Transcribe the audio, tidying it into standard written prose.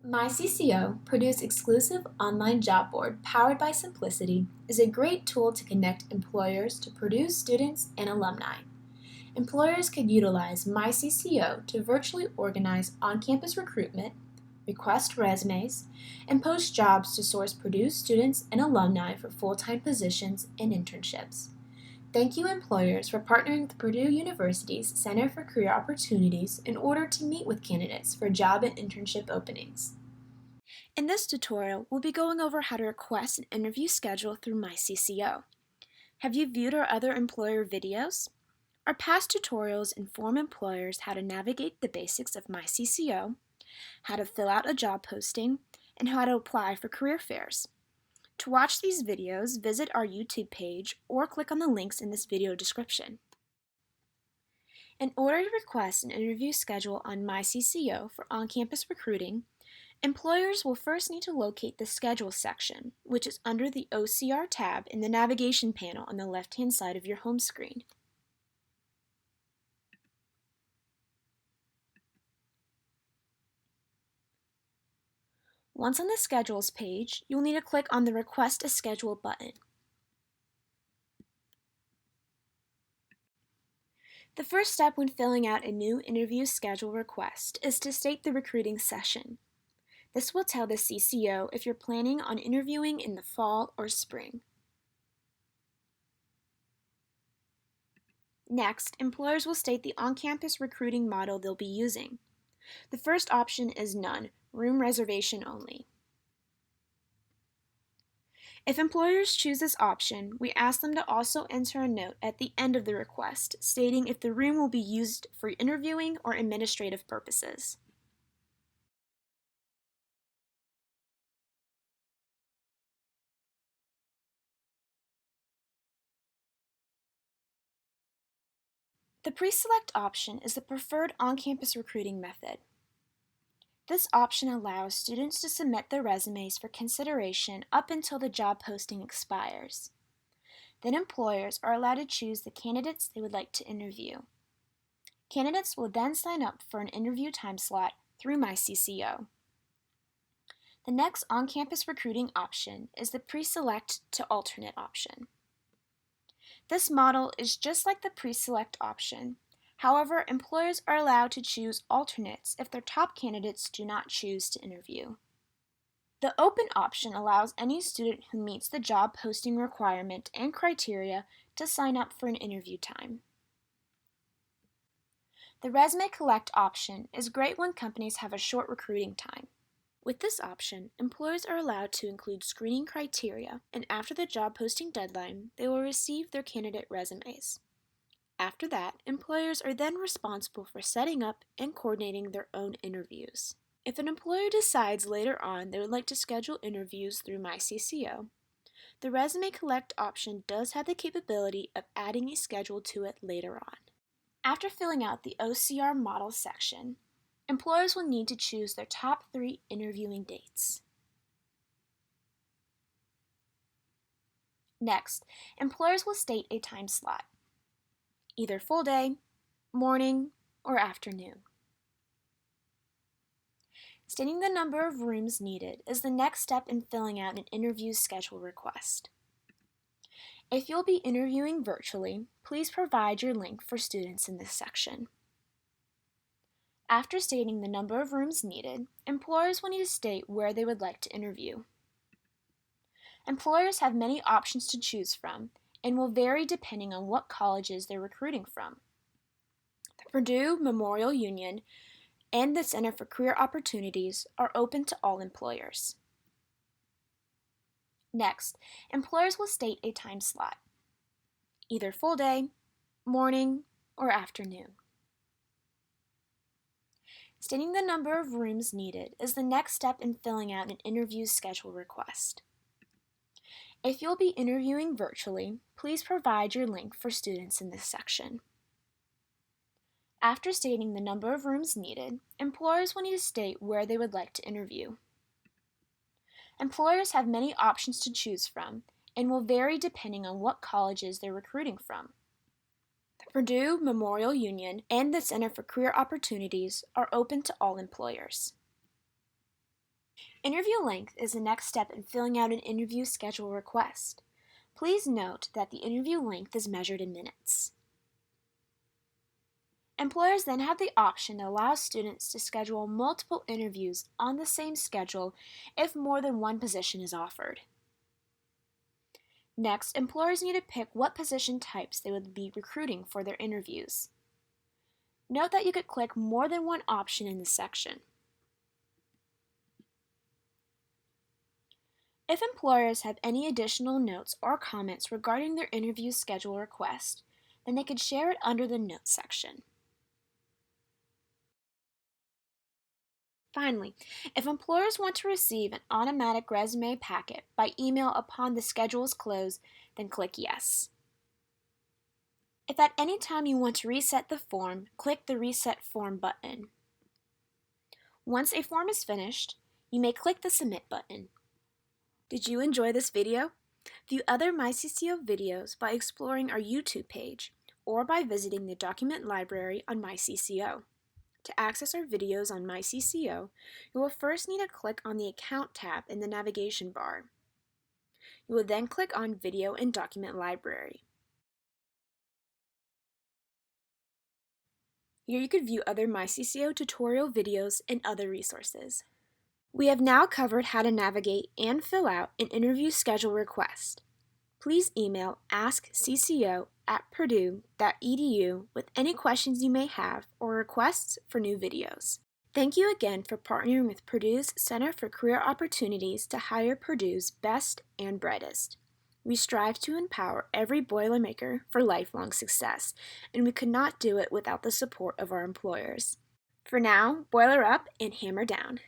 myCCO, Purdue's exclusive online job board powered by Symplicity, is a great tool to connect employers to Purdue students and alumni. Employers could utilize myCCO to virtually organize on-campus recruitment, request resumes, and post jobs to source Purdue students and alumni for full-time positions and internships. Thank you, employers, for partnering with Purdue University's Center for Career Opportunities in order to meet with candidates for job and internship openings. In this tutorial, we'll be going over how to request an interview schedule through myCCO. Have you viewed our other employer videos? Our past tutorials inform employers how to navigate the basics of myCCO, how to fill out a job posting, and how to apply for career fairs. To watch these videos, visit our YouTube page or click on the links in this video description. In order to request an interview schedule on myCCO for on-campus recruiting, employers will first need to locate the Schedule section, which is under the OCR tab in the navigation panel on the left-hand side of your home screen. Once on the Schedules page, you'll need to click on the Request a Schedule button. The first step when filling out a new interview schedule request is to state the recruiting session. This will tell the CCO if you're planning on interviewing in the fall or spring. Next, employers will state the on-campus recruiting model they'll be using. The first option is none, room reservation only. If employers choose this option, we ask them to also enter a note at the end of the request stating if the room will be used for interviewing or administrative purposes. The pre-select option is the preferred on-campus recruiting method. This option allows students to submit their resumes for consideration up until the job posting expires. Then employers are allowed to choose the candidates they would like to interview. Candidates will then sign up for an interview time slot through myCCO. The next on-campus recruiting option is the pre-select to alternate option. This model is just like the pre-select option. However, employers are allowed to choose alternates if their top candidates do not choose to interview. The open option allows any student who meets the job posting requirement and criteria to sign up for an interview time. The resume collect option is great when companies have a short recruiting time. With this option, employers are allowed to include screening criteria, and after the job posting deadline, they will receive their candidate resumes. After that, employers are then responsible for setting up and coordinating their own interviews. If an employer decides later on they would like to schedule interviews through myCCO, the resume collect option does have the capability of adding a schedule to it later on. After filling out the OCR model section, employers will need to choose their top 3 interviewing dates. Next, employers will state a time slot, either full day, morning, or afternoon. Stating the number of rooms needed is the next step in filling out an interview schedule request. If you'll be interviewing virtually, please provide your link for students in this section. After stating the number of rooms needed, employers will need to state where they would like to interview. Employers have many options to choose from and will vary depending on what colleges they're recruiting from. The Purdue Memorial Union and the Center for Career Opportunities are open to all employers. Next, employers will state a time slot, either full day, morning, or afternoon. Stating the number of rooms needed is the next step in filling out an interview schedule request. If you'll be interviewing virtually, please provide your link for students in this section. After stating the number of rooms needed, employers will need to state where they would like to interview. Employers have many options to choose from and will vary depending on what colleges they're recruiting from. The Purdue Memorial Union and the Center for Career Opportunities are open to all employers. Interview length is the next step in filling out an interview schedule request. Please note that the interview length is measured in minutes. Employers then have the option to allow students to schedule multiple interviews on the same schedule if more than one position is offered. Next, employers need to pick what position types they would be recruiting for their interviews. Note that you could click more than one option in this section. If employers have any additional notes or comments regarding their interview schedule request, then they could share it under the Notes section. Finally, if employers want to receive an automatic resume packet by email upon the schedule's close, then click Yes. If at any time you want to reset the form, click the Reset Form button. Once a form is finished, you may click the Submit button. Did you enjoy this video? View other myCCO videos by exploring our YouTube page or by visiting the document library on myCCO. To access our videos on myCCO, you will first need to click on the Account tab in the navigation bar. You will then click on Video and Document Library. Here you can view other myCCO tutorial videos and other resources. We have now covered how to navigate and fill out an interview schedule request. Please email askcco@purdue.edu with any questions you may have or requests for new videos. Thank you again for partnering with Purdue's Center for Career Opportunities to hire Purdue's best and brightest. We strive to empower every Boilermaker for lifelong success, and we could not do it without the support of our employers. For now, boiler up and hammer down.